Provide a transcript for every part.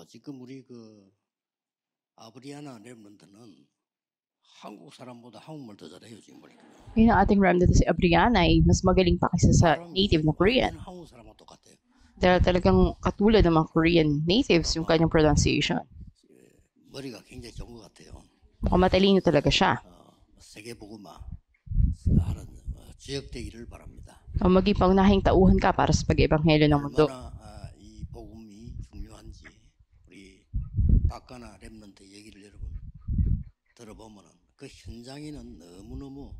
지금 우리 그 아브리아나 렘넌트는 한국 사람보다 한국말 더 잘해요 지금 보니까. Ngayon ang ating remnant si Abriana ay mas magaling pa kaysa sa native na Korean. 완전 한국 사람하고 똑같아요. Dahil talagang katulad ng mga Korean natives yung kanyang pronunciation. 머리가 굉장히 좋은 것 같아요. Mukhang matalino talaga siya. 세계 복음화 하는 주역되기를 바랍니다. Maging pangunahing tauhan ka para sa pag-ebanghelyo ng mundo. 얼마나 이 복음이 중요한지 우리 박가나 렘넌트 얘기를 여러분 들어보면은 그 현장에는 너무너무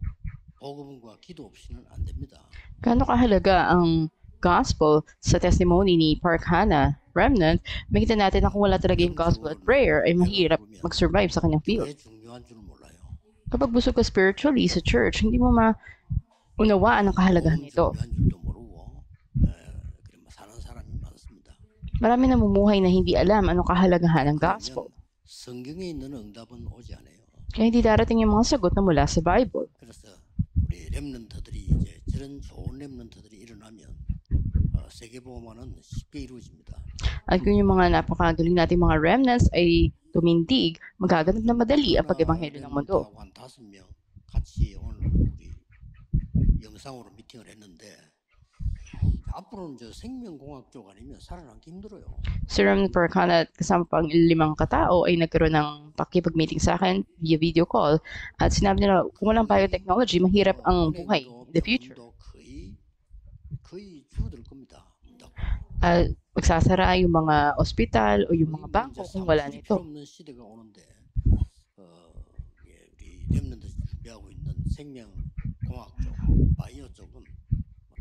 복음과 기도 없이는 안 됩니다. Gaano kahalaga ang gospel sa testimony ni Park Hannah Remnant, makita natin na kung wala talaga yung gospel at prayer, ay mahirap mag-survive sa kanyang field. 왜 중요한 줄 몰라요. Kapag busog ka spiritually sa church, hindi mo maunawaan ang kahalagahan nito. 중요한 줄도 모르고 그래 사는 사람이 많습니다. Marami namumuhay na hindi alam anong kahalagahan ng gospel. 성경에 있는 응답은 오지 않아요. Kaya hindi darating yung mga sagot na mula sa Bible. 그래서 우리 렘넌트들이 이제 저런 좋은 렘넌트들이 일어나면 세계복음화는 쉽게 이루어집니다. At kung yung mga napakagaling nating mga remnants ay tumindig, magaganap na madali ang pag-ebanghelyo ng mundo. 한 5명 같이 오늘 우리 영상으로 미팅을 했는데 앞으로는 저 생명공학 쪽 아니면 살아남기 힘들어요. Si Remnant Park Hannah at kasama pang 5 katao ay nagkaroon ng pakipag-meeting sa akin via video call at sinabi nila kung walang biotechnology, mahirap ang buhay in the future. 거의 줄어들 겁니다. At magsasara yung mga ospital o yung mga bangko kung wala nito. 없는 시대가 오는데 우리 렘넌트 준비하고 있는 생명공학 쪽, 바이오 쪽은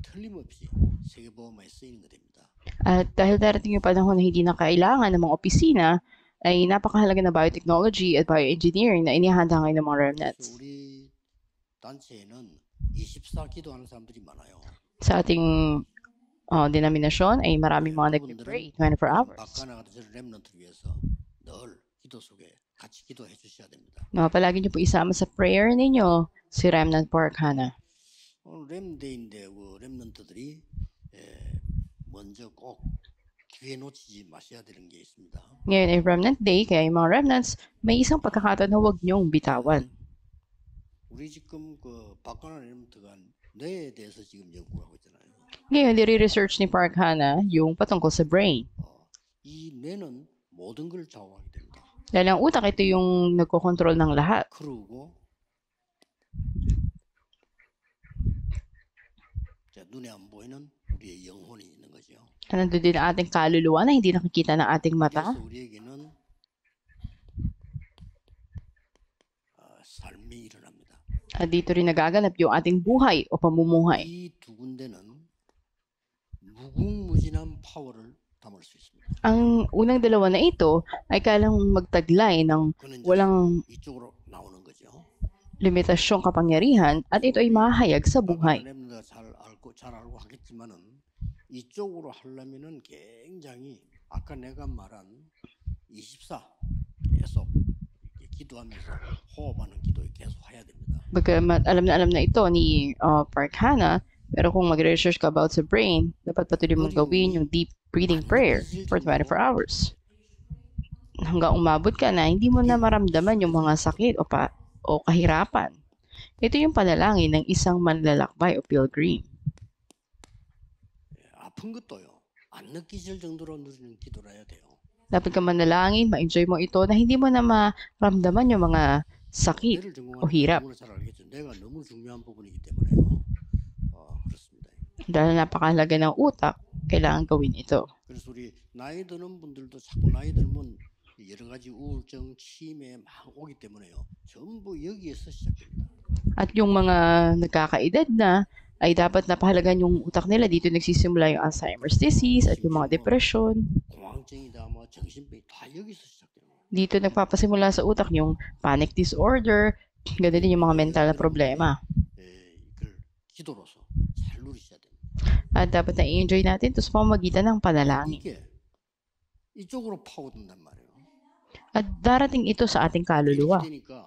틀림없이 세계보험에 쓰이는 거 됩니다. At dahil darating yung panahon na hindi na kailangan ng mga opisina, ay napakahalaga na biotechnology at bioengineering na inihanda ngayon ng mga remnants. 우리 단체에는 24 기도하는 사람들이 많아요. Sa ating denominasyon ay maraming mga nag-pray 24 hours. 박가나 같은 렘넌트를 위해서 늘 기도 속에 같이 기도해 주셔야 됩니다. Palagi niyo po isama sa prayer ninyo si Remnant Park Hannah. 오늘 렘데이인데 렘넌트들이 먼저 꼭 기회 놓치지 마셔야 되는 게 있습니다. Ngayon ay Remnant Day, kaya yung mga remnants, may isang pagkakataon na huwag niyong bitawan. 우리 지금 그 박가나 렘넌트가 뇌에 대해서 지금 연구하고 있잖아요. Ngayon, nire-research ni Park Hannah yung patungkol sa brain. 이 뇌는 모든 걸 좌우하게 됩니다. Dahil ang utak, ito yung nagkokontrol ng lahat. 그러고 눈에 안 보이는 우리의 영혼이 있는 거죠. Nandun din ang ating kaluluwa na hindi nakikita ng ating mata. 그래서 우리에게는 삶이 일어납니다. At dito rin nagaganap yung ating buhay o pamumuhay. 이 두 군데는 무궁무진한 파워를 담을 수 있습니다. Ang unang dalawa na ito ay kailang magtaglay ng 그는 walang 이쪽으로 나오는 거죠. limitasyong kapangyarihan at ito ay mahayag sa buhay. 렘너가 잘 알고 하겠지만은 이쪽으로 하려면은 굉장히 아까 내가 말한 24 계속 기도하면서 호흡하는 기도 계속 해야 됩니다. Bagamat alam na ito ni Park Hannah, pero kung mag-research ka about sa brain, dapat patuloy mong gawin yung deep breathing prayer for 24 hours. Hanggang umabot ka na, hindi mo na maramdaman yung mga sakit o kahirapan. Ito yung panalangin ng isang manlalakbay o pilgrim. 아픈 것도요. 안 느끼실 정도로 누리는 기도를 해야 돼요. Dapat ka manalangin, ma-enjoy mo ito na hindi mo na maramdaman yung mga sakit 뇌를 o hirap. 전공하는 잘 알겠죠. 뇌가 너무 중요한 부분이기 때문에요. 그렇습니다. Dahil napakahalaga ng utak, kailangan gawin ito. 그래서 우리 나이 드는 분들도 자꾸 나이 들면 여러 가지 우울증, 치매 막 오기 때문에요. 전부 여기에서 시작됩니다. At yung mga nagkakaedad na, ay dapat napahalagan yung utak nila. Dito nagsisimula yung Alzheimer's disease at yung mga depression. 공황증이다, 뭐 정신병이 다 여기서 시작됩니다. Dito nagpapasimula sa utak yung panic disorder, ganun din yung mga mental na problema. 이걸 기도로서 잘 누리셔야 됩니다. At dapat na i-enjoy natin ito sa pamamagitan ng panalangin. 이게 이쪽으로 파고든단 말이에요. At darating ito sa ating kaluluwa. 이렇게 되니까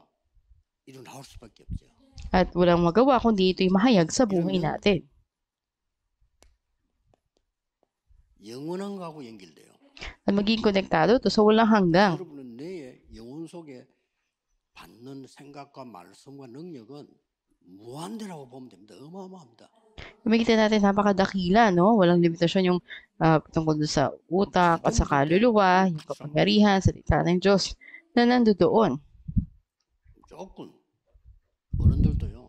이로 나올 수밖에 없죠. At walang magawa kundi ito'y mahayag sa buhay natin. 영원한 거하고 연결돼요. na maging konektado to sa walang hanggang. 여러분은 내 영혼 속에 받는 생각과 말씀과 능력은 무한대라고 보면 됩니다. 어마어마합니다. Makikita natin napakadakila, no? Walang limitasyon yung tungkol dun sa utak at sa kaluluwa, yung kapangyarihan, salita ng Diyos na nandoon. 조건 어른들도요.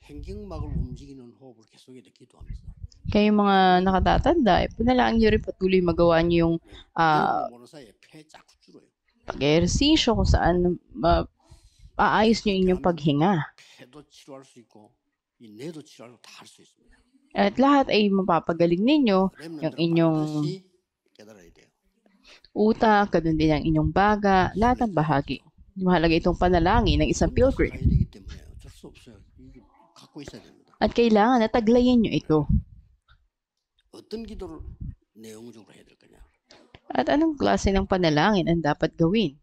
행경막을 움직이는 호흡을 계속해서 기도합니다. Kaya yung mga nakatatanda, panalangin nyo rin patuloy magawa nyo yung 여러분 모르는 사이에 폐 자꾸 줄어요. pag-ehersisyo kung saan maayos nyo inyong paghinga. 폐도 치료할 수 있고 이 뇌도 치료할 수 다 할 수 있습니다. At lahat ay mapapagaling ninyo yung 렘넌트는 inyong 반드시 깨달아야 돼요. utak, ganun din ang inyong baga, lahat ng bahagi. Mahalaga itong panalangin ng isang pilgrim. 가야 되기 때문에 어쩔 수 없어요. 이게 갖고 있어야 됩니다. At kailangan na taglayin nyo ito. 어떤 기도를 내용적으로 해야 될 거냐? At anong klase ng panalangin ang dapat gawin?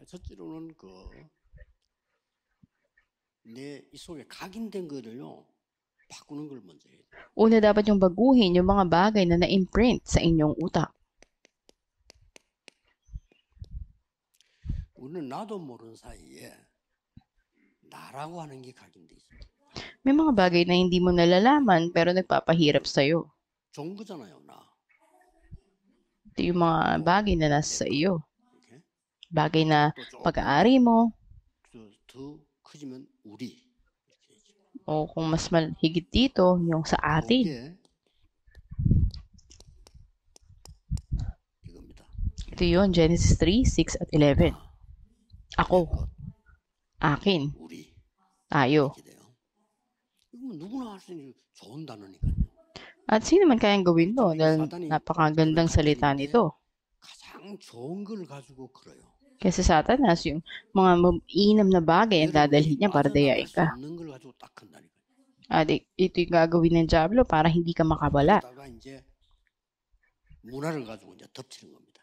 첫째로는 내 이 속에 각인된 거를요 바꾸는 걸 먼저 해야 돼요. Una, dapat yung baguhin yung mga bagay na na-imprint sa inyong utak. 우리는 나도 모르는 사이에 나라고 하는 게 각인돼 있어요. May mga bagay na hindi mo nalalaman pero nagpapahirap sa'yo. 좋은 거잖아요, 나. Ito yung mga bagay na nasa iyo. 이렇게. Bagay na 또 조금 pag-aari mo 더 커지면 우리. 이렇게 해야죠. o kung mas higit dito, yung sa atin. 이게 이겁니다. Ito yun, Genesis 3, 6 at 11. Ako, 것, akin, 우리. tayo. 이렇게 돼요. 이건 누구나 할 수 있는 좋은 단어니까요. At sino man kayang gawin to dahil napakagandang salita nito. 가장 좋은 걸 가지고 그래요. Kasi Satanas, yung mga mainam na bagay ang dadalhin niya para dayain ka. 없는 걸 가지고 딱 한다니까요. At ito yung gagawin ng Diablo para hindi ka makawala. 그러다가 이제 문화를 가지고 이제 덮치는 겁니다.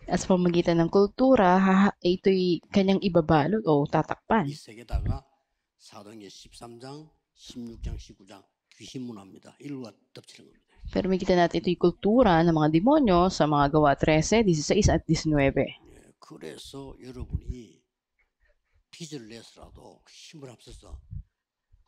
At sa pamagitan ng kultura, ito'y kanyang ibabalot o tatakpan. 이 세계다가 사도행전 13장, 16장, 19장 귀신 문화입니다. 일과 덮치는 겁니다. Pero makikita natin ito'y kultura ng mga demonyo sa mga gawa 13, 16 at 19. 예, 그래서 여러분이 빚을 내서라도 힘을 합쳐서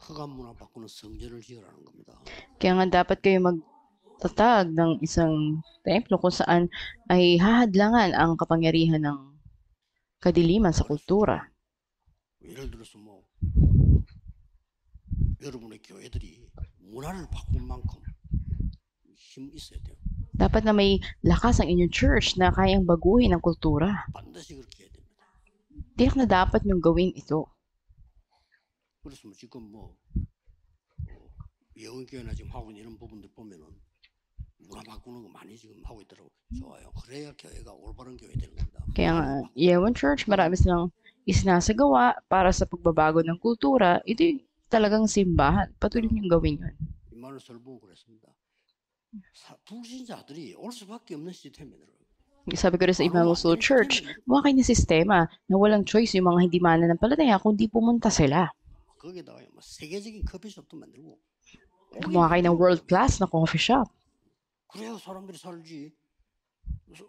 허감 문화 바꾸는 성전을 지으라는 겁니다. Kaya nga dapat kayo magtatag ng isang templo kung saan ay hahadlangan ang kapangyarihan ng kadiliman sa kultura. 예를 들어서 여러분의 교회들이 문화를 바꿀 만큼 힘 있어야 돼요. Dapat na may lakas ang inyong church na kayang baguhin ang kultura. 반드시 그렇게 해야 됩니다. Tiyak na dapat nyong gawin ito. 그래서 지금 예언교회나 지금 하고 있는 이런 부분들 보면은 문화 바꾸는 거 많이 지금 하고 있더라고. 좋아요. 그래야 교회가 올바른 교회 되는 겁니다. Kaya nga, Yewan Church, marami silang isinasagawa para sa pagbabago ng kultura. Ito yung talagang simbahan. Patuloy niyong gawin yun. 이 말을 설보고 그랬습니다. 불신자들이 올 수밖에 없는 시스템이더라고요. Sabi ko rin sa Emmanuel Church, mukha kayo na sistema na walang choice yung mga hindi mananampalataya kundi pumunta sila. 거기다가 세계적인 커피숍도 만들고 Gumawa kayo ng world-class na coffee shop. 그래야 사람들이 살지.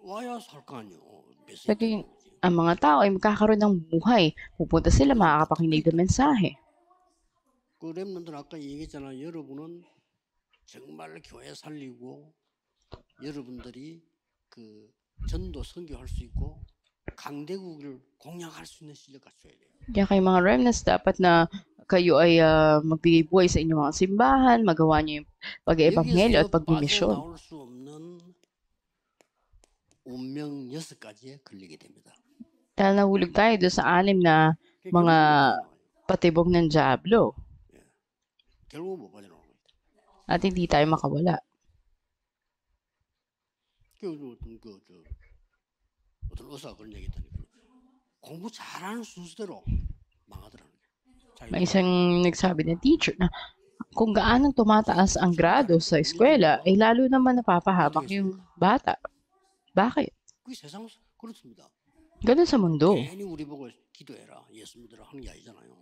와야 살 거 아니에요. Lagi ang mga tao ay magkakaroon ng buhay. Pupunta sila, makakapakinig ng mensahe. 그 렘넌트는 아까 얘기했잖아요. 여러분은 정말 교회 살리고 여러분들이 그 전도 선교할 수 있고 강대국을 공략할 수 있는 실력 갖춰야 돼요. Kaya kayo mga remnants, dapat na kayo ay magbigay buhay sa inyong mga simbahan, magawa niyo yung pag-eebanghelyo at pagmimisyon. 빠져나올 수 없는 운명 6가지에 걸리게 됩니다. Dahil nahulog tayo doon sa 6 na mga patibong ng Diablo 결국 못 빠져나오는 거예요. at hindi tayo makawala. 어떤 의사가 그런 얘기 했다니까요. 공부 잘하는 순서대로 망하더라는 거예요. May isang nagsabi ng teacher na kung gaano tumataas ang grado sa eskwela, ay lalo naman napapahamak yung bata. Bakit? 그 세상 그렇습니다. Ganun sa mundo. 괜히 우리 보고 기도해라, 예수 믿으라 하는 게 아니잖아요.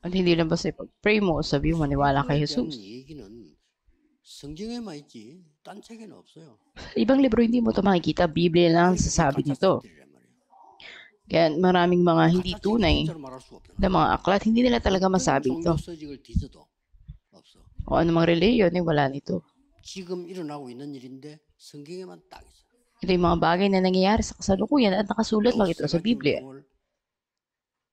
At hindi lang basta pag-pray mo o sabi mo maniwala kay Jesus. 얘기는 성경에만 있지 딴 책에는 없어요. Ibang libro hindi mo to makikita. Biblia lang ang 그게 sasabi 가짜 nito. 책들이란 말이에요. Kaya maraming mga hindi 가짜 책이 tunay 진짜로 말할 수가 없잖아. na mga aklat, hindi nila talaga 어떤 masabi 종교 ito. 서적을 뒤져도 없어. O anumang reliyon, wala nito. 지금 일어나고 있는 일인데 성경에만 딱 있어. Ito yung mga bagay na nangyayari sa kasalukuyan at nakasulat lang ito sa Biblia.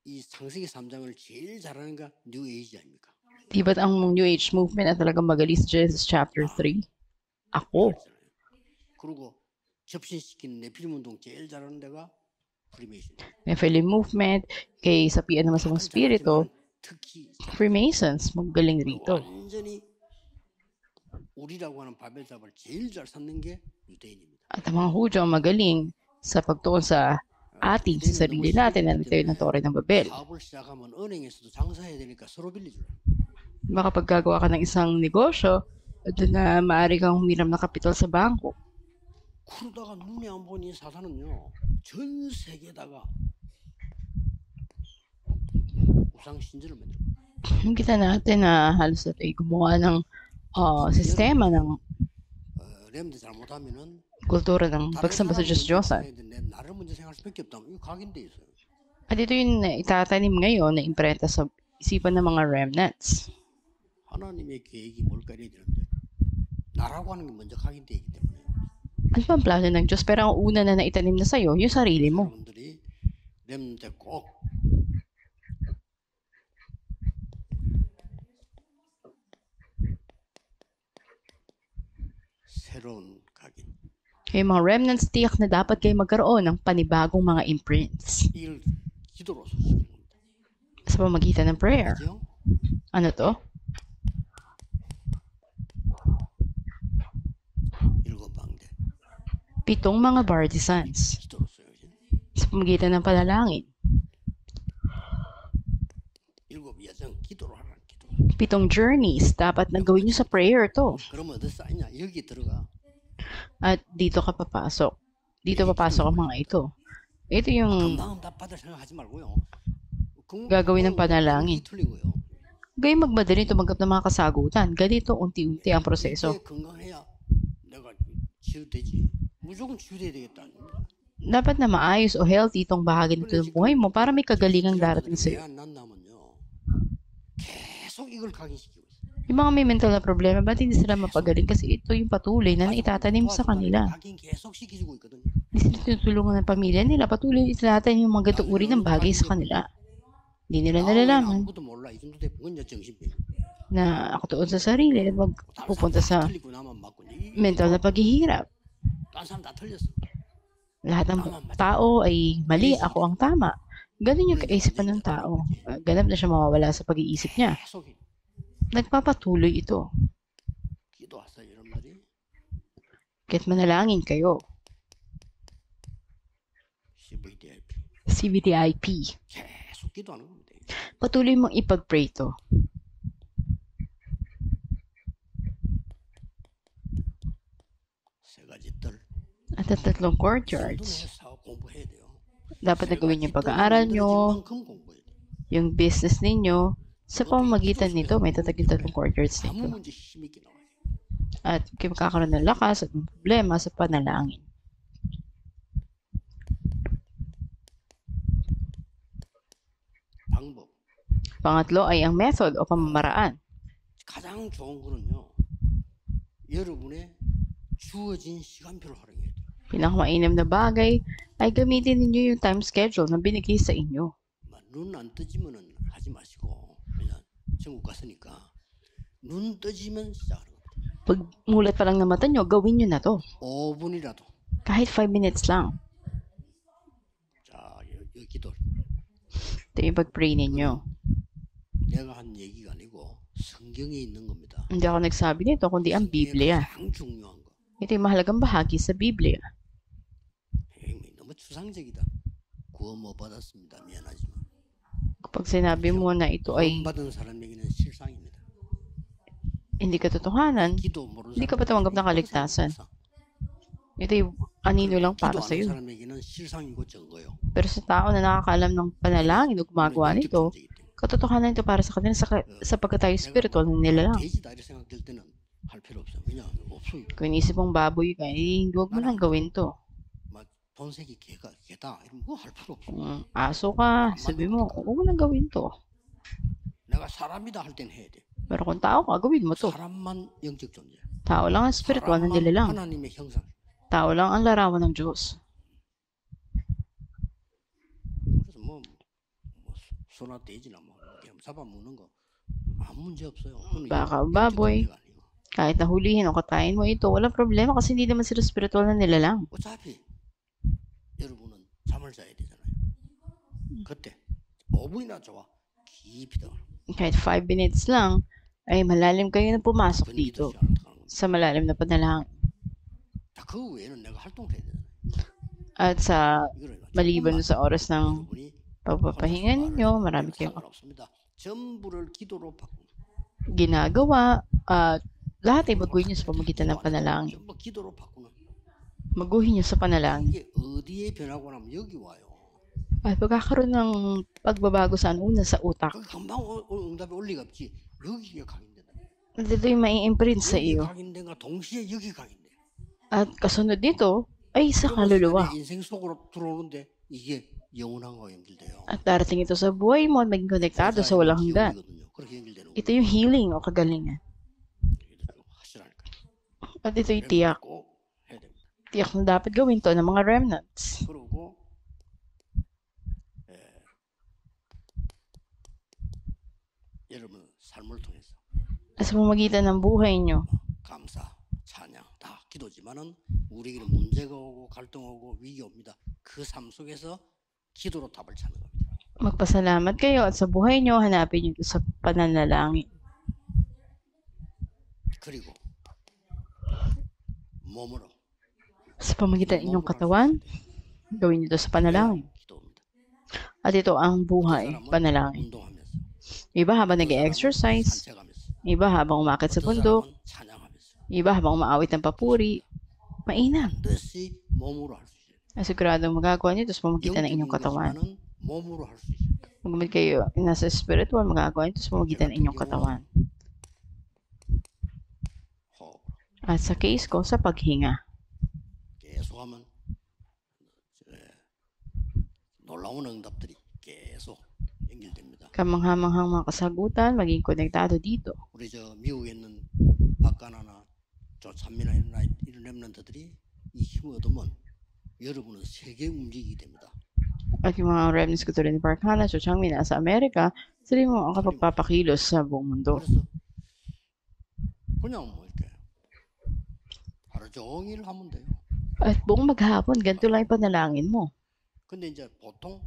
이 창세기 3장을 제일 잘하는 게 뉴 에이지 아닙니까? Di ba't ang New Age movement na talagang magaling sa Genesis chapter 3? Ako. 그리고 접신시키는 네필림 운동 제일 잘하는 데가 프리메이션. Nephilim movement, kay sapian naman sa mga spirito, 특히 Freemasons, magaling rito. 완전히 우리라고 하는 바벨탑을 제일 잘 찾는 게 유대인입니다. At ang mga Hudyo ang magaling sa pagtuon sa ating, sa sarili natin na natayo ng Torre ng Babel. 사업을 시작하면 은행에서도 장사해야 되니까 서로 빌려줘요. Baka pag gagawa ka ng isang negosyo, doon na maaari kang humiram ng kapital sa bangko. 그러다가 눈에 안 보니 사탄은요 전 세계에다가 우상 신전을 만들어. Kita natin na halos ito ay gumawa ng sistema ng 렘드 잘못하면은 kultura ng pagsamba sa Diyos-Diyosan. 나를 먼저 생각할 수밖에 없다. 이거 각인돼 있어요. At ito yung itatanim ngayon na imprenta sa isipan ng mga remnants. 하나님의 계획이 뭘까 이래야 되는데 나라고 하는 게 먼저 각인돼 있기 때문에 Ano ba ang plano ng Diyos? Pero ang una na naitanim na sa'yo, yung sarili mo. 여러분들이 렘드 꼭 새로운 각인 Kaya mga remnants, tiyak na dapat kayo magkaroon ng panibagong mga imprints 이걸 기도로 소식하는 겁니다. sa pamagitan ng prayer. 그죠? Ano to? 일곱 방대 7 mga partisans 기도로 써야지. sa pamagitan ng panalangin. 일곱 여정 기도로 하라는 기도. 7 journeys, dapat na gawin nyo sa prayer to. 그러면 어디 쌓이냐? 여기 들어가. At dito ka papasok. Dito papasok ang mga ito. Ito yung 금방 다 받을 생각하지 말고요. Gagawin ng panalangin. 틀리고요. gayong magmadali tumanggap ng mga kasagutan. Ganito unti-unti ang proseso. 이게 건강해야 내가 치유되지. 무조건 치유돼야 되겠다. Dapat na maayos o healthy itong bahagi nito ng buhay mo para may kagalingang darating sa iyo. 안 난다면요. 계속 이걸 각인시키고 있어. Yung mga may mental na problema, ba't hindi sila mapagaling? Kasi ito yung patuloy na naitatanim sa kanila. 각인 계속 시키고 있거든요. Hindi sila tinutulungan ng pamilya nila. Patuloy itinatanim yung mga ganitong uri ng bagay sa kanila. Hindi nila nalalaman 아무것도 몰라. 이 정도 되면 그건 이제 정신병. na ako tuon sa sarili at magpupunta sa 틀리고 나만 맞고 mental na paghihirap. 딴 사람 다 틀렸어. Lahat ng tao ay mali, ako ang tama. Ganun yung kaisipan ng tao. Ganap na siya mawawala sa pag-iisip niya. 계속 Nagpapatuloy ito. 기도하세요, 여러분들이. Kahit manalangin kayo. CVDIP. CVDIP. 계속 기도하는 겁니다. Patuloy mong ipag-pray to. 세 가지 뜰. At ang tatlong courtyards. 공부해서 공부해야 돼요. Dapat na gawin yung pag-aaral nyo, 만큼 공부해야 돼. yung business ninyo. Sa pamamagitan nito, may tatag yung tatlong courtyards 아무 nito. 문제 힘있게 나와요. At kayo magkakaroon ng lakas at ng problema sa panalangin. 방법. Pangatlo ay ang method o pamamaraan. 가장 좋은 거는요. 여러분의 주어진 시간표를 활용해야 돼요. Pinakamainam na bagay ay gamitin ninyo yung time schedule na binigay sa inyo. 눈 안 뜨지면은 하지 마시고 그냥 천국 갔으니까 눈 뜨지면 시작하는 겁니다. Pag mulat pa lang ng mata nyo, gawin nyo na to. 5분이라도. Kahit 5 minutes lang. 자, 여기 기도. Ito yung pag-pray ninyo. 내가 한 얘기가 아니고 성경에 있는 겁니다. Hindi ako nagsabi nito, kundi ang Biblia. 가장 중요한 거. Ito yung mahalagang bahagi sa Biblia. 너무 추상적이다. 구원 못 받았습니다. 미안하지만. Kapag sinabi mo na ito ay 구원 받은 사람에게는 실상입니다. hindi katotohanan, 기도 모르는 hindi ka pa tumanggap ng kaligtasan. Ito yung anino lang para 기도 sa 아는 iyo. 사람에게는 실상이고 증거요. Pero sa tao na nakakaalam ng panalangin o gumagawa nito, katotohanan ito para sa kanila sapagkat tayo spiritual na nila lang. 돼지다 이렇게 생각될 때는 할 필요 없어요. 그냥 없어요. Kung inisip mong baboy ka, eh, huwag mo nang gawin to. 막 본색이 개다 이러면 뭐 할 필요 없어. Kung aso ka, sabi mo, huwag mo nang gawin to. 내가 사람이다 할 땐 해야 돼. Pero kung tao ka, gawin mo to. 사람만 영적 존재. Tao lang ang spiritual na 사람만 nilalang. 하나님의 형상. Tao lang ang larawan ng Diyos. 그래서 뭐 소나 돼지나 뭐 그냥 잡아먹는 거 아무 문제 없어요. 그건 Baka, 영적 baboy. 존재가 아니고. Kahit nahulihin o katayin mo ito, walang problema kasi hindi naman sila spiritual na nilalang. 어차피 여러분은 잠을 자야 되잖아요. 그때 5분이나 좋아. 깊이 들어가. Kahit 5 minutes lang, ay malalim kayo na pumasok dito sa malalim na panalangin. 자, 그 외에는 내가 활동을 해야 되잖아요. At sa 이거를 maliban sa oras ng 여러분이 pagpapahinga ninyo, marami kayong 상관없습니다. 전부를 기도로 바꾸는. ginagawa at lahat ay baguhin nyo sa pamagitan ng panalangin. 전부 기도로 바꾸는. Maguhin nyo sa panalangin. 이게 어디에 변하고 나면 여기 와요. At pagkakaroon ng pagbabago saan una sa utak. 그 금방 응답이 올 리가 없지. 여기가 각인된다. At ito yung mai-imprint sa 여기 iyo. 각인된가 동시에 여기 각인돼. At kasunod nito ay sa 그러면서 kaluluwa. 내 인생 속으로 들어오는데 이게 영원한 거 연결돼요. At darating ito sa buhay mo at maging konektado sa walang hanggan. 기억이거든요. 그렇게 연결되는 거. Ito yung healing o kagalingan. 하시라니까. At ito yung tiyak. 꼭 해야 됩니다. Tiyak na dapat gawin to ng mga remnants. 그리고 여러분 삶을 통해서 At sa pamagitan ng buhay nyo, 감사, 찬양 다 기도지만은 우리에게는 문제가 오고 갈등 오고 위기 옵니다. 그 삶 속에서 기도로 답을 찾는 겁니다. magpasalamat kayo at sa buhay nyo, hanapin nyo ito sa pananalangin. 그리고 몸으로 Sa pamagitan ng inyong katawan, gawin nyo ito sa panalangin. 기도입니다. At ito ang buhay, panalangin. 운동하면서, Iba habang 또 사람은 nag-exercise, 산책하면서, iba habang umakit sa 또 bundok, 사람은 찬양하면서 iba habang umaawit ng papuri, mainam. 반드시 몸으로 할 수 있어요. At siguradong magagawa nyo ito sa pamagitan ng 영적인 inyong katawan. 것이지만은 몸으로 할 수 있어요. Magamit kayo nasa spiritual, magagawa nyo ito sa pamagitan ng inyong katawan. 호흡. At sa case ko, sa paghinga. 계속하면 놀라운 응답들이 계속 연결됩니다. Kamanghamanghang mga kasagutan, maging konektado dito. 우리 저 미국에 있는 박가나나 저 찬미나 이런 렘넌트들이 이 힘을 얻으면 여러분은 세계 움직이게 됩니다. At yung mga remnants ko tulad ni Park Hannah, Changmin, nasa Amerika, sila mo ang kapagpapakilos sa buong mundo. 그래서 그냥 뭐 이렇게 하루 종일 하면 돼요. At buong maghapon, ganito lang yung panalangin mo. 근데 이제 보통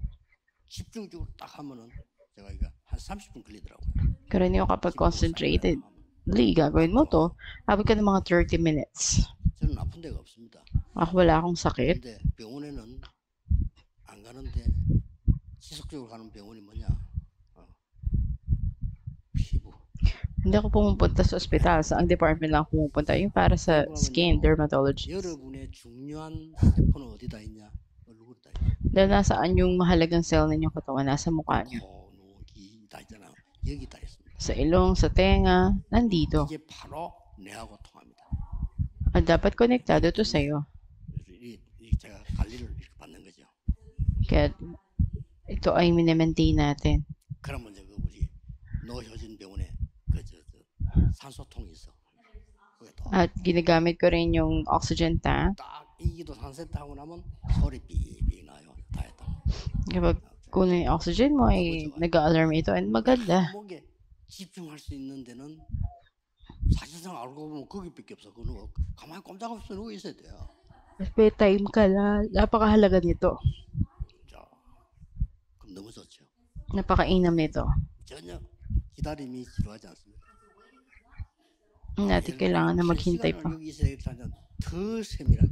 집중적으로 딱 하면은 제가 이거 한 30분 걸리더라고요. Karaniwan kapag concentratedly gagawin mo to, abot ka ng mga 30 minutes. 저는 아픈 데가 없습니다. Ako wala akong sakit. 근데 병원에는 안 가는데 지속적으로 가는 병원이 뭐냐? 피부. Hindi ako pumupunta sa ospital. Sa ang department lang ako pumupunta. Yung para sa skin, dermatology. 여러분의 중요한 세포는 어디다 있냐? 얼굴에다 있냐? Dahil nasaan yung mahalagang cell ninyong katawan, nasa mukha niyo. 기, 다 있잖아. 여기 다 있습니다. Sa ilong, sa tenga, nandito. 이게 바로 뇌하고 통합니다. At dapat konektado to sa'yo. 제가 관리를 이렇게 받는 거죠. Kaya ito ay minimaintain natin. 그러면 이제 그 우리 노효진 병원에 산소통이 있어. 그게 At ginagamit ko rin yung oxygen tank. 딱 이기도 산세트 하고 나면 소리 삐삐 나요. 다 했다. Kapag kunin yung oxygen mo, ay nag-alarm ito. And maganda. 목에 집중할 수 있는 데는 사실상 알고 보면 거기밖에 없어. 그거 가만히 꼼짝없이 누워 있어야 돼요. Mas may time ka na. Napakahalaga nito. 자, 그럼 너무 좋죠. Napakainam nito. 전혀 기다림이 지루하지 않습니다. Hindi natin kailangan na maghintay pa. 여기 있어야 더 세밀하게.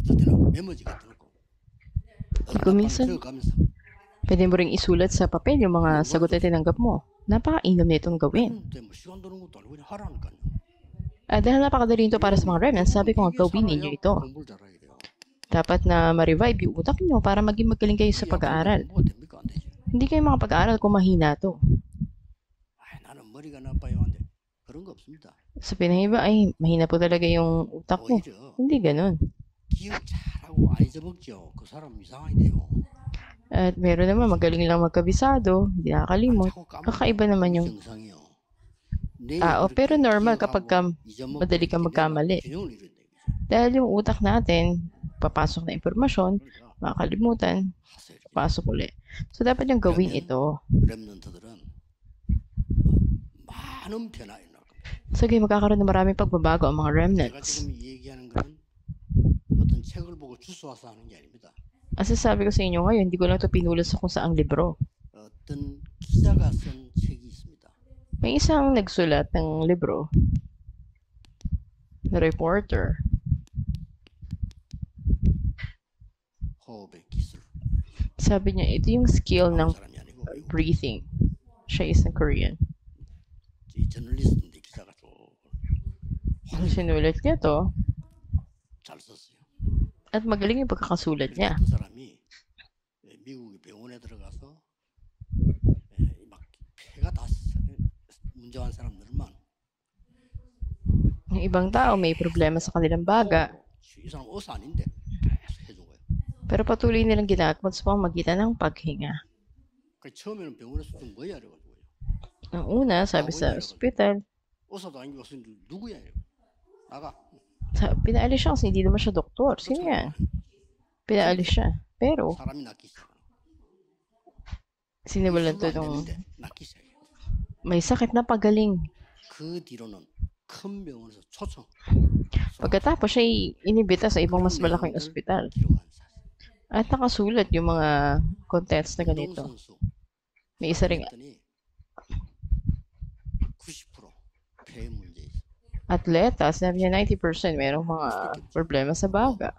어떨 때는 메모지 같은 거. Kung minsan, 들어가면서 pwede mo ring isulat sa papel yung mga sagot na tinanggap mo. Napakainam nitong gawin. 근데 뭐 시간 드는 것도 아니고 그냥 하라니까요. Dahil napakadali ito para sa mga remnants, sabi ko nga gawin ninyo ito. 공부를 잘해야 돼요. Dapat na ma-revive yung utak nyo para maging magaling kayo sa pag-aaral. 공부가 됩니까? 안 되죠. Hindi kayo makapag-aaral kung mahina to. 나는 머리가 나빠요. 한데 그런 거 없습니다. Sabihin ng iba, ay, mahina po talaga yung utak ko. 오히려 Hindi ganun. 기억 잘하고 안 잊어먹죠. 그 사람 이상하게 돼요. At meron naman, magaling lang magkabisado, hindi nakakalimot. 자꾸 Kakaiba 까먹어요. naman 이게 yung 정상이요. 내일 tao. Pero 그렇게 normal kapag 기억하고 ka 잊어먹고 madali 이렇게 kang 되면 magkamali. 균형을 이룬다 이거죠. Dahil yung utak natin, papasok na impormasyon, 그러니까 makakalimutan, 하세요. 이렇게. pasok uli. So, dapat yung gawin 그러면 ito. 랩런트들은 많은 변화가 일어날 겁니다. Sige, magkakaroon ng maraming pagbabago ang mga 제가 remnants. 지금 얘기하는 거는 어떤 책을 보고 주워와서 하는 게 아닙니다. Ang sasabi ko sa inyo ngayon, hindi ko lang ito pinulat sa kung saang libro. 어떤 기자가 쓴 책이 있습니다. May isang nagsulat ng libro, na reporter, 호흡의 기술. sabi niya, ito yung skill 한국 ng 사람이 아니고 미국 breathing. Siya isang Korean. 이 저널리스트인데 기자가 또 Ang sinulat niya to, 잘 썼어요. at magaling yung pagkakasulat 그러니까 niya. 그 사람이 미국의 병원에 들어가서 막 폐가 다 문제한 사람들만 Yung ibang tao may problema sa kanilang baga, 이 사람 의사 아닌데 계속 해준 거예요. pero patuloy nilang ginagawa sa pamamagitan ng paghinga. 그 처음에는 병원에서 좀 뭐야 이래가지고요. Ang una, sabi sa ospital, 의사도 아니고 무슨 누구야 이래. 나가. pinaalis siya kasi hindi naman siya doktor. Sino yan? Pinaalis siya. Pero, 사람이 낫기 시작하는. sinimulan to 술도 안 nung 되는데 낫기 시작해요. may sakit na pagaling. 그 뒤로는 큰 병원에서 초청. Pagkatapos siya inibita sa ibang mas malaking ospital. 기록한 사실. At nakasulat yung mga contents na ganito. 운동선수 May isa ring 했더니 90% 폐 문제 있어. atleta, sinabi niya 90% merong mga problema sa baga.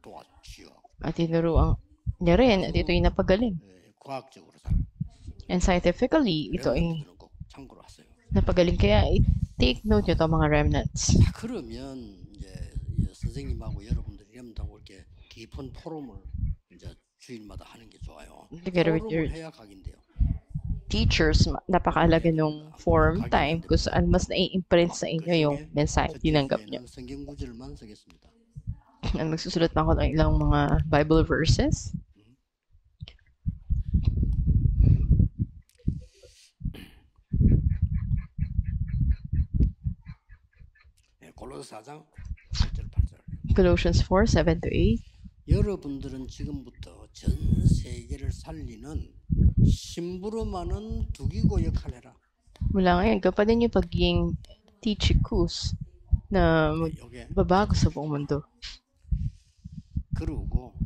도와주시오. At tinuruan niya rin at ito yung napagaling. 과학적으로 And scientifically, ito ay 꼭 참고로 하세요. napagaling. Kaya i-take note nyo ito mga remnants. 자, 그러면 이제 선생님하고 여러분들이 렘하고 이렇게 깊은 토론을 이제 주일마다 하는 게 좋아요. Together with your 토론을 해야 각인데요. teachers, napakahalaga nung form time kung saan mas nai-imprint sa inyo yung mensahe tinanggap nyo. 성경 구절만 쓰겠습니다. And magsusulat na ako ng ilang mga Bible verses. 골로새 4장 7절 8절. Colossians 4, 7 to 8. 여러분들은 지금부터 전 세계를 살리는 심부름하는 두기고 역할을 해라. Mula ngayon, kapanin niyo pagiging teachikus na 요게 babago sa buong mundo. 그러고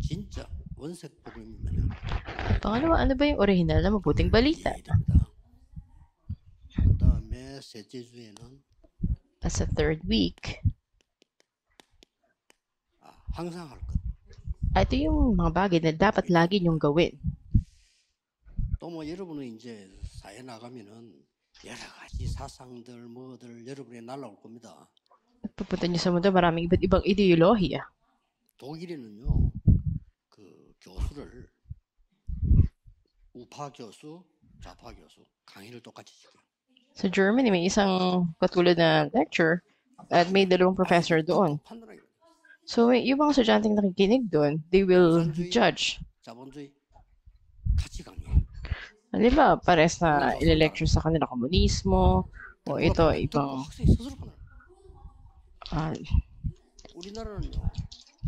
진짜 원색 복음이 뭐냐? Pangalawa, ano ba yung original na mabuting balita? 이해됩니다. 그다음에 셋째 주에는 As a third week, 항상 할 것. ito yung mga bagay na dapat lagi niyong gawin. 또 뭐 여러분은 이제 사회 나가면은 여러 가지 사상들 뭐들 여러분이 날라올 겁니다. Pupunta niyo sa mundo, maraming iba't ibang ideolohiya. 독일에는요, 그 교수를 우파 교수, 좌파 교수 강의를 똑같이 시켜요. Sa Germany, may isang katulad na lecture at may dalawang professor doon. 판단하기. So, yung mga estudyanteng nakikinig doon, they will judge. 자본주의 같이 강의해요. Di ba, pares na ile-lecture sa kanila komunismo, o ito, ibang 학생이 스스로 판단해요. ah, 우리나라는요,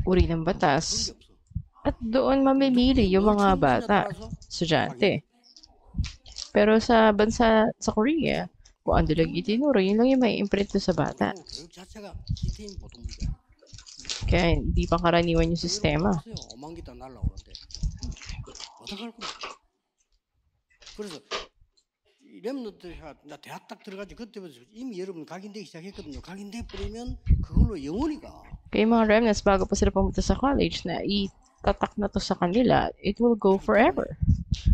uri ng 그런 batas. 게 없어. At doon mamimili yung mga bata, estudyante. Pero sa bansa, sa Korea, kung ano lang itinuro, yun lang yung may imprint sa bata. 교육 자체가 시스템이 보통 문제야. Kaya hindi pa karaniwan yung sistema. 5만 개다 날라오는데 어떡할 거야? 그래서 이 렘넌트가 나 대학 딱 들어가지 그때부터 이미 여러분 각인되기 시작했거든요. 각인돼 버리면 그걸로 영원히 가. Kaya yung mga remnants, bago pa sila pumunta sa college, na itatak na to sa kanila, it will go forever.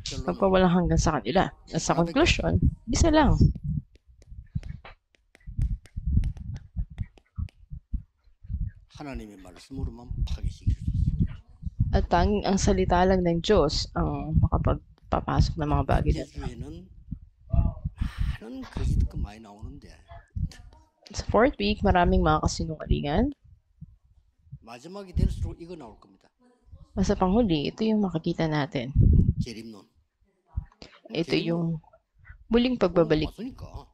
결론은 Magpawalang hanggan sa kanila. At sa conclusion, isa lang. 하나님의 말씀으로만 파괴시킬 수 있습니다. At tanging ang salita lang ng Diyos ang makapagpapasok ng mga bagay na ito. 첫째 주에는 많은 거짓 그 많이 나오는데 Sa fourth week, maraming mga kasinungalingan. 마지막이 될수록 이거 나올 겁니다. Basta panghuli, ito yung makikita natin. 재림론. Ito yung muling pagbabalik 왔으니까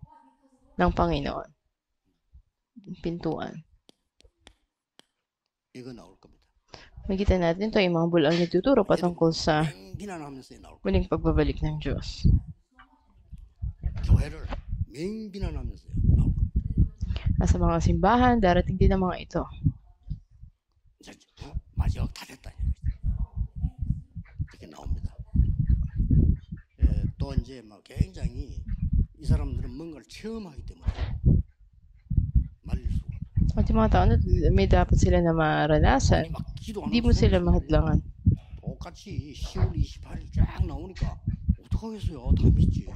ng Panginoon. Pintuan. 이거 나올 겁니다. Makikita natin ito yung mga bulang nagtuturo patungkol sa 맹비난하면서 나올 겁니다. muling pagbabalik ng Diyos. 교회를 맹비난하면서 나올 겁니다. Nasa mga simbahan, darating din ang mga ito. 이제 마지막 다 됐다. 이렇게 나옵니다. 또 이제 막 굉장히 이 사람들은 뭔가를 체험하기 때문에 말릴 수가 없어요. At yung mga tao na may dapat sila na maranasan, 막 기도 안 hindi mo sila mahadlangan. 똑같이 10월 28일 쫙 나오니까 어떡하겠어요. 다 믿지.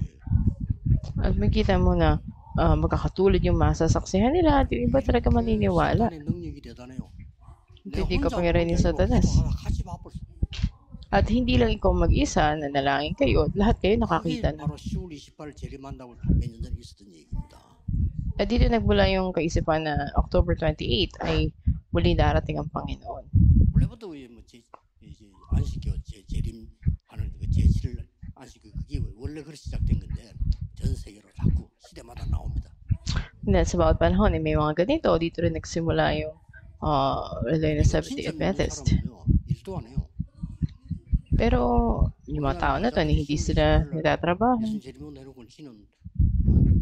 At makita mo na magkakatulad yung masasaksihan nila at yung iba talaga maniniwala. 사탄의 능력이 대단해요. Hindi kapangyarihan ni Satanas. 같이 바빴어. At hindi lang ikaw mag-isa, nanalangin kayo, lahat kayo 그게 nakakita na. 바로 10월 28일 재림한다고 몇 년 전에 있었던 얘기입니다. At dito nagmula yung kaisipan na October 28 ay muli darating ang Panginoon. 원래부터 이제 안식교 재림하는 그 제7일 안식교 그게 원래 그렇게 시작된 건데 전 세계로 자꾸 시대마다 나옵니다. Hindi, sa bawat panahon, may mga ganito. Dito rin nagsimula yung Religion 진짜 Seventh-day 믿는 Adventist. 사람은요 일도 안 해요. Pero yung mga tao na to, hindi sila nagtatrabaho. 예수님 재림으로 내놓고 지는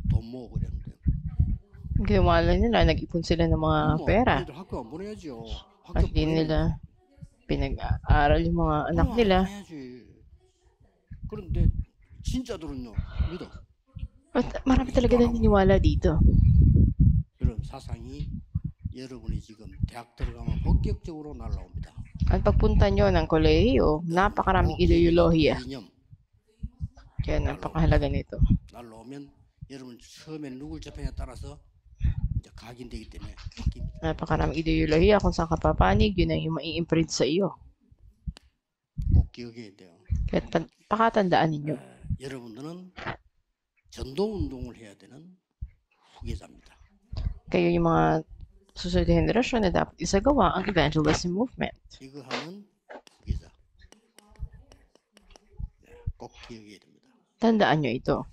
돈 모으고 이랬는데 Ang ginawa lang nila, nag-ipon sila ng mga pera. 애들 학교 안 보내야지요. At di nila pinag-aaral yung mga anak nila. 해야지. 그런데 진짜들은요 믿어. At marami talaga naniniwala dito. 그런 사상이 여러분이 지금 대학 들어가면 본격적으로 날라옵니다. At pagpunta nyo ng kolehiyo, napakaraming ideolohiya. 이념 Kaya napakahalaga nito. 날라오면 여러분 처음에 누굴 접하냐에 따라서 이제 각인되기 때문에 바뀝니다. Napakaraming ideolohiya kung saan ka papanig, yun ang yung mai-imprint sa iyo. 꼭 기억해야 돼요. Kaya pakatandaan ninyo. 여러분들은 전도 운동을 해야 되는 후계자입니다. Kayo yung mga susunod na henerasyon na dapat isagawa ang evangelism movement. 이거 하는 후계자. 꼭 기억해야 됩니다. Tandaan nyo ito.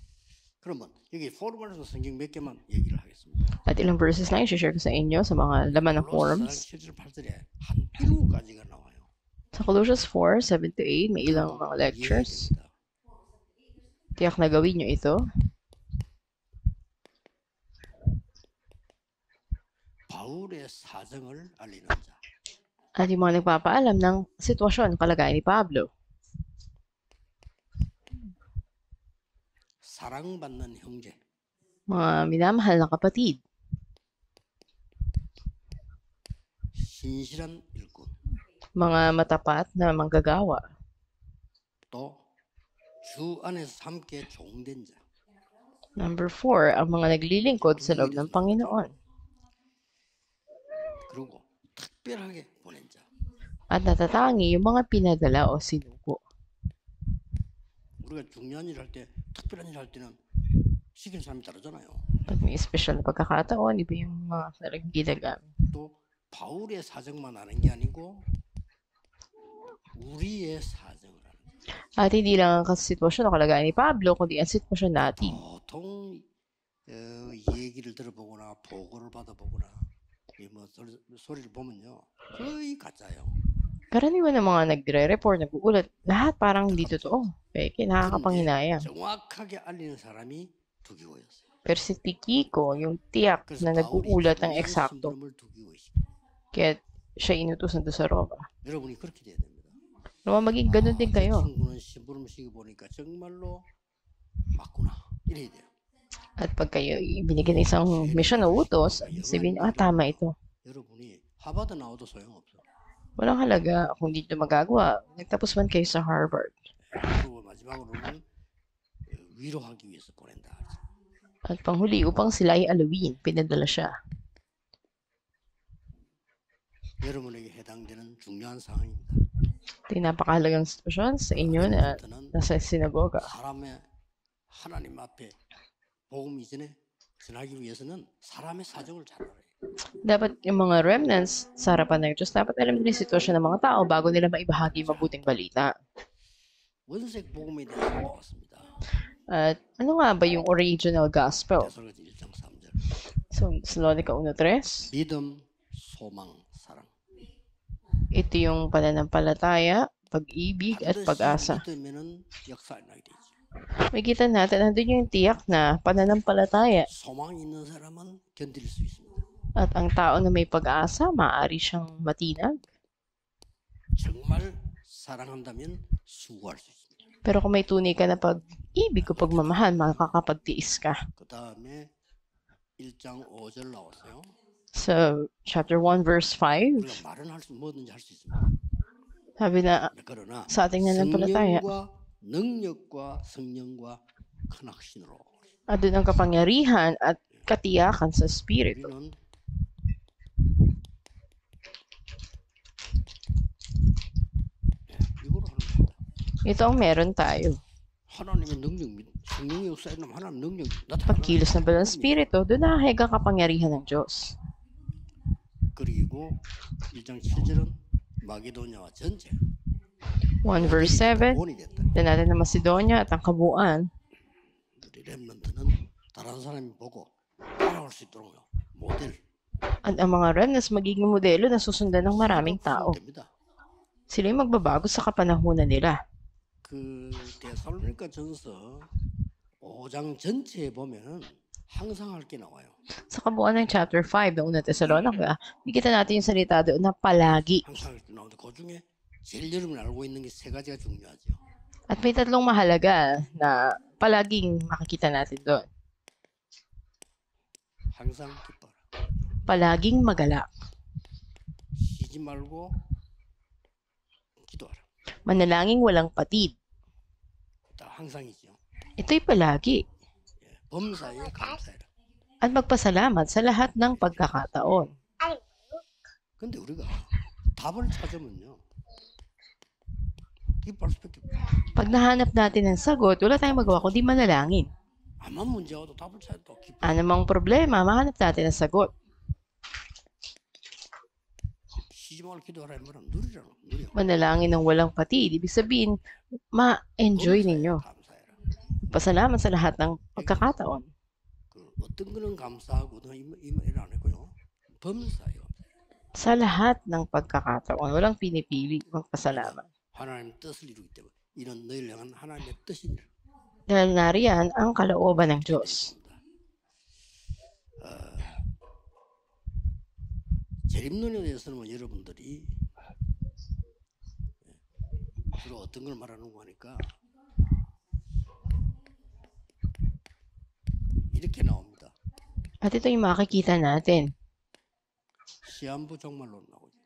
그러면 여기 포럼에서 성경 몇 개만 얘기를 하겠습니다. At ilang verses lang i-share ko sa inyo sa mga laman ng forums. 7절 8절에 한 1호까지가 나와요. Sa Colossians 4, 7-8, may ilang mga lectures. Tiyak na gawin nyo ito. 바울의 사정을 알리는 자. At yung mga nagpapaalam ng sitwasyon, kalagayan ni Pablo. 사랑받는 형제. Mga minamahal na kapatid. 신실한 일꾼. Mga matapat na manggagawa. 또 주 안에서 함께 종된 자. Number 4, ang mga naglilingkod sa loob ng Panginoon. 그리고 특별하게 보낸 자. At natatangi yung mga pinadala o sinugo. 우리가 중요한 일 할 때, 특별한 일 할 때는 시킨 사람이 다르잖아요. Pag may special na pagkakataon, iba yung mga talagang ginagamit. 또 바울의 사정만 아는 게 아니고 우리의 사정을 아는 거예요. At hindi lang ang sitwasyon o kalagayan ni Pablo, kundi ang sitwasyon natin. 보통 얘기를 들어보거나 보고를 받아보거나 뭐 소리를 보면요 거의 가짜예요. Karaniwan ng mga nagre-report, nag-uulat, lahat parang hindi totoo. Peke, nakakapanghinayang. 정확하게 알리는 사람이 두기고였어요. Pero si Tikiko, yung tiyak 그래서 na nag-uulat ng 바울이 eksakto, 심부름을 두기고 있습니다. kaya siya inutusan doon sa Roma. 여러분이 그렇게 돼야 됩니다. Roma, maging ganun din kayo. 친구는 심부름식이 보니까 정말로 맞구나 이래야 돼요. At pag kayo binigyan ng isang mission o utos, sabihin, tama ito. 여러분이 하버드 나와도 소용없어. Walang halaga kung dito magagawa. Nagtapos man kayo sa Harvard. 그리고 마지막으로는 위로하기 위해서 보낸다. At panghuli, upang sila ay alawin, pinadala siya. 여러분에게 해당되는 중요한 상황입니다. Ito yung napakahalagang sitwasyon sa inyo na 렘넌트는 nasa sinagoga. 사람의 하나님 앞에 복음 이전에 전하기 위해서는 사람의 사정을 잘 알아요. Dapat yung mga remnants sa harapan ng Diyos, dapat alam nila yung sitwasyon ng mga tao bago nila maibahagi yung mabuting balita. 원색 복음에 대해서 나왔습니다. At ano nga ba yung original gospel? 데살로니가 1장 3절. So, Thessalonica 1:3. 믿음, 소망, 사랑. Ito yung pananampalataya, pag-ibig, at pag-asa. 믿으면은 역사 일어나게 되죠. Makikita natin, nandun yung tiyak na pananampalataya. 소망 있는 사람은 견딜 수 있습니다. At ang tao na may pag-asa, maaari siyang matinag. 정말 사랑한다면 수고할 수 있습니다. Pero kung may tunay ka na pag-ibig o pagmamahal, makakapagtiis ka. 그 다음에 1장 5절 나왔어요. So, chapter 1, verse 5, 우리가 말은 할 수 뭐든지 할 수 있습니다. sabi na 그러나 sa ating nananampalataya, 성령과 능력과 성령과 큰 확신으로 at doon ang kapangyarihan at katiyakan sa Espiritu. 우리는 이거로 하는 겁니다. Ito ang meron tayo. 하나님의 능력, 성령의 역사에 나면 하나님 능력 나타나는 Pagkilos ng banal na Espiritu, doon nakahig ang kapangyarihan ng Diyos. 그리고 1장 7절은 마게도냐와 전체 1 verse 7, 본이 됐다. tignan natin na Macedonia at ang kabuuan. 우리 렘넌트는 다른 사람이 보고 따라올 수 있도록 모델 At ang mga remnants magiging modelo na susundan ng maraming tao. 됩니다. Sila yung magbabago sa kapanahunan nila. 그 데살로니가 전서 5장 전체에 보면은 항상 할 게 나와요. Sa kabuuan ng chapter 5 ng unang Thessalonica, makikita natin yung salita doon na palagi. 항상 할 게 나오는데 그 중에 제일 여러분이 알고 있는 게 세 가지가 중요하죠. At may tatlong mahalaga na palaging makikita natin doon. 항상 기뻐라. Palaging magalak. 쉬지 말고 기도하라. Manalangin walang patid. 다 항상이죠. Ito'y palagi. 예, 범사에 감사해라. At magpasalamat sa lahat ng pagkakataon. 근데 우리가 답을 찾으면요. 기뻐할 수밖에 없어요. Pag nahanap natin ng sagot, wala tayong magawa kundi manalangin. 아무 문제와도 답을 찾아도 기뻐. Anumang problema, mahanap natin ng sagot. 쉬지 말고 기도하라 이 말은 누리라는 누려. Manalangin ng walang patid. Ibig sabihin, ma-enjoy ninyo. 감사해라. Pasalamat sa lahat ng pagkakataon. 그 어떤 거는 감사하고 이말 안 했고요. 범사예요. Sa lahat ng pagkakataon, walang pinipili magpasalamat. 하나님 뜻을 이루기 때문에 이런 너희를 향한 하나님의 뜻이니라. Dahil nariyan ang kalooban ng Diyos. 재림론에 대해서는 뭐 여러분들이 주로 어떤 걸 말하는가 하니까 이렇게 나옵니다. At ito yung makikita natin. 시한부 종말론 나오죠.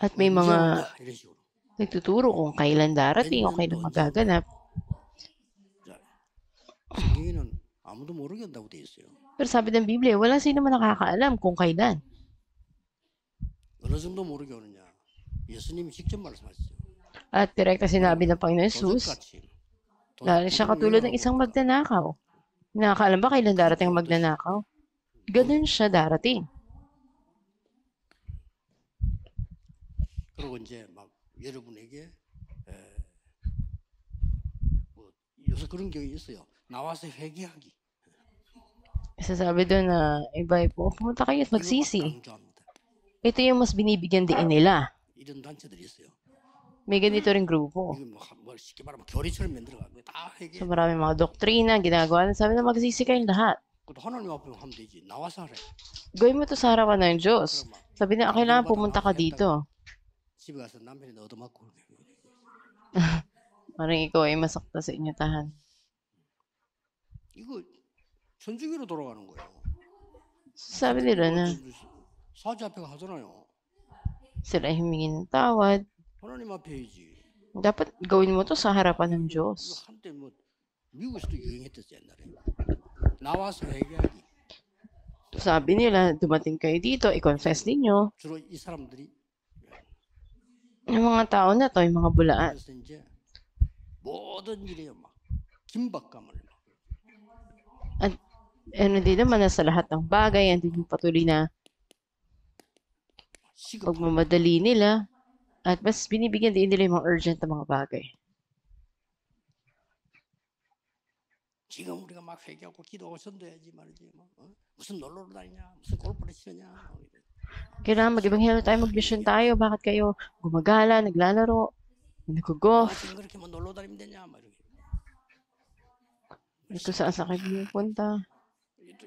At may 언제 mga 온다, 이런 식으로. nagtuturo kung kailan darating o kailan magaganap. 자, 성경에는 아무도 모르게 한다고 돼 있어요. Pero sabi ng Biblia, wala sino man nakakaalam kung kailan. 어느 정도 모르게 오느냐? 예수님이 직접 말씀하시죠. At direkta sinabi ng Panginoon Jesus, 도적같이 dahil siya katulad ng isang magnanakaw. Nakakaalam ba kailan darating ang magnanakaw? Ganun siya darating. 그리고 이제 막 여러분에게 뭐 요새 그런 경우 있어요. 나와서 회개하기. Sasabi doon na iba po, pumunta kayo at 이거 magsisi. 강조합니다. Ito yung mas binibigyan din nila. 이런 단체들이 있어요. May ganito ring grupo. 이거 뭐 쉽게 말하면 교리처럼 만들어가고 다 회개. So maraming mga doktrina, ginagawa. Sabi na magsisi kayong lahat. 그것도 하나님 앞에 하면 되지. 나와서 하래. Gawin mo to sa harapan ng Diyos. 그럼 막 Sabi na, kailangan pumunta ka dito. 집에 가서 남편이 너 얻어맞고 그러게. Parang ikaw ay masakta sa inyong tahan. 이거 천주교로 돌아가는 거예요. Sabi nila na 사지 앞에 하잖아요. sila ay humingi ng tawad. 하나님 앞에 해야지. Dapat gawin mo to sa harapan ng 이거 Diyos. 한때 뭐 미국에서도 유행했댔어 옛날에. 나와서 회개하기. Sabi nila, dumating kayo dito, i-confess ninyo. 주로 이 사람들이 Yung mga tao na to, yung mga bulaan. 그래서 이제 모든 일에 막 긴박감을 막 At hindi naman na sa lahat ng bagay, andun yung patuloy na 시급하고 pagmamadali nila. At mas binibigyan din nila yung mga urgent na mga bagay. 지금 우리가 막 회개하고 기도하고 전도해야지 말이지 뭐, 무슨 놀러를 다니냐 무슨 골프를 치느냐 뭐 이래. Kailangan mag-ibanghelo tayo, mag-mission tayo. Bakit kayo gumagala, naglalaro, nag-golf, 지금 그렇게 뭐 놀러 다니면 되냐 막 이렇게. kung saan sa kayo pumunta.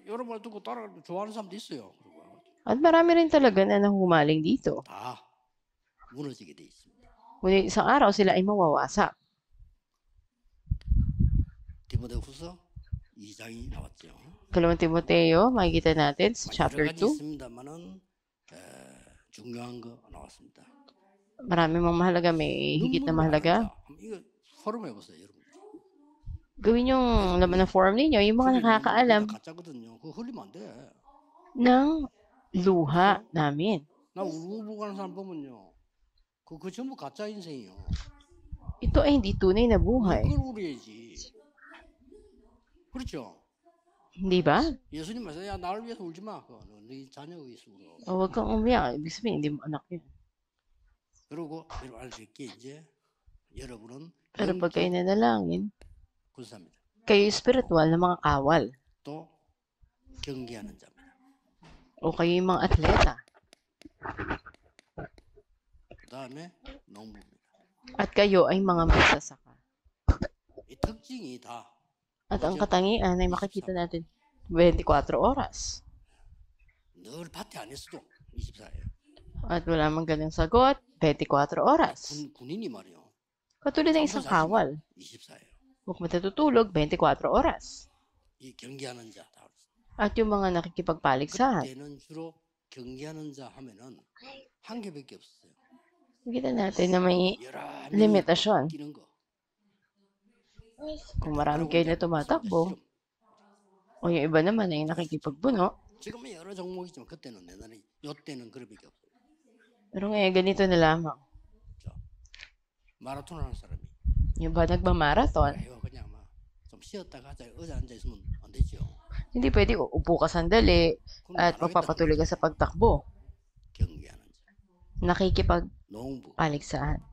여러 말 듣고 따라 좋아하는 사람도 있어요. 그리고 At marami rin talaga na nahumaling dito. 다 무너지게 돼 있습니다. Ngunit isang araw sila ay mawawasak. 디모데후서 2장이 나왔죠. Kalawang Timoteo, makikita natin sa 여러 chapter 가지 2. 있습니다만은 중요한 거 나왔습니다. Marami mang mahalaga, may higit na 눈물을 mahalaga. 자, 이거 포럼 해보세요, 여러분. Gawin yung laman ng forum ninyo, yung mga nakakaalam 가짜거든요. 그거 흘리면 안 돼. ng luha namin. 나 울고 가는 사람 보면요. 그 전부 가짜 인생이요. Ito ay hindi tunay na buhay. 그걸 우려야지. 그렇죠? Hindi ba? 예수님 말씀, 야 나를 위해서 울지 마. 네 자녀가 위해서 울어. O huwag kang umiyak. Ibig sabihin, hindi mo anak yun. 그리고 여러분 알 수 있게 이제 여러분은 Pero pag kayo nanalangin, 군사입니다. kayo spiritual na mga kawal. 또 경기하는 자입니다. O kayo yung mga atleta. 그 다음에 농부입니다. At kayo ay mga magsasaka. 이 특징이 다 At ang katangian ay makikita natin 24 oras. 늘 밭에 안 있어도 24예요. At wala mang ganang sagot, 24 oras. 군인이 말이요. Katulad ng isang kawal. 24예요. Huwag matatutulog, 24 oras. 이 경기하는 자 다. At yung mga nakikipagpaligsahan. 그때는 주로 경기하는 자 하면은 한 개밖에 없어요. Makikita natin na may 여러 limitasyon. 뛰는 거. Kung marami kayo na tumatakbo, o yung iba naman ay nakikipagbuno, 지금은 여러 종목이지만 그때는 옛날에 요때는 그렇게밖에 없어요. pero ngayon ganito na lamang. 마라톤 하는 사람이 Yung ba nagmamarathon, 이거 그냥 좀 쉬었다가 하자 의자 앉아 있으면 안 되죠. hindi pwede uupo ka sandali 그럼 at 안 하겠다는 magpapatuloy ka 거죠. sa pagtakbo. 경기하는 자, Nakikipagpaligsahan, 농부,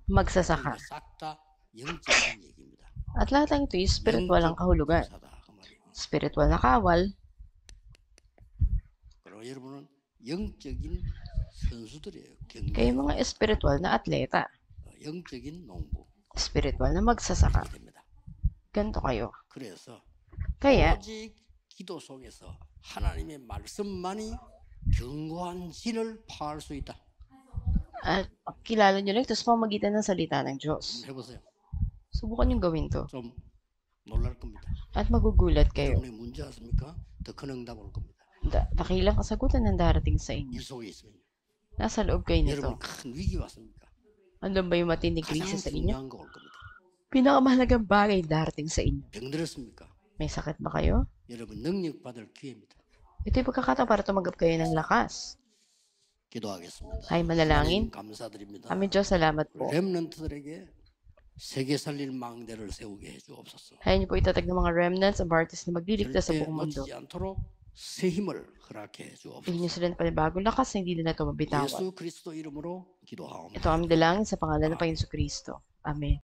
magsasaka. 싹다 영적인 얘기입니다. At lahat ng ito ay spiritual ang kahulugan. 군사다 그 말이에요. Spiritual na kawal. 그리고 여러분은 영적인 선수들이에요. Kayo mga spiritual na atleta. 영적인 농부 Spiritual na magsasaka. 이렇게 됩니다. Ganito kayo. 그래서 Kaya, 오직 기도 속에서 하나님의 말씀만이 견고한 진을 파할 수 있다. at kilala nyo lang ito sa pamamagitan ng salita ng Diyos. 한번 해보세요. Subukan yung gawin to. 좀 놀랄 겁니다. At magugulat kayo. 여러분의 문제 않습니까? 더 큰 응답 올 겁니다. Dakilang kasagutan ng darating sa inyo. 이 속에 있으면 Nasa loob kayo nito. 여러분 큰 위기 왔습니까? Andun ba yung matinding 가장 krisis sa inyo? 중요한 거 올 겁니다. Pinakamahalagang bagay darating sa inyo. 병들었습니까? May sakit ba kayo? 여러분 능력 받을 기회입니다. Ito'y pagkakataon para tumanggap kayo ng lakas. 기도하겠습니다. Ay 하나님 manalangin. 감사드립니다. Aming Diyos, salamat po. 렘넌트들에게 세계 살릴 망대를 세우게 해주옵소서. Kaya niyo po itatag ng mga remnants of artists na magliligtas sa 절대 buong mundo. 놓치지 않도록 새 힘을 허락해 Bigyan niyo 주옵소서. sila ng panibagong lakas na hindi nila ito mabitawan. 예수 그리스도 이름으로 기도하옵나이다. Ito ang dalangin sa pangalan ng Panginoon Kristo. Amen.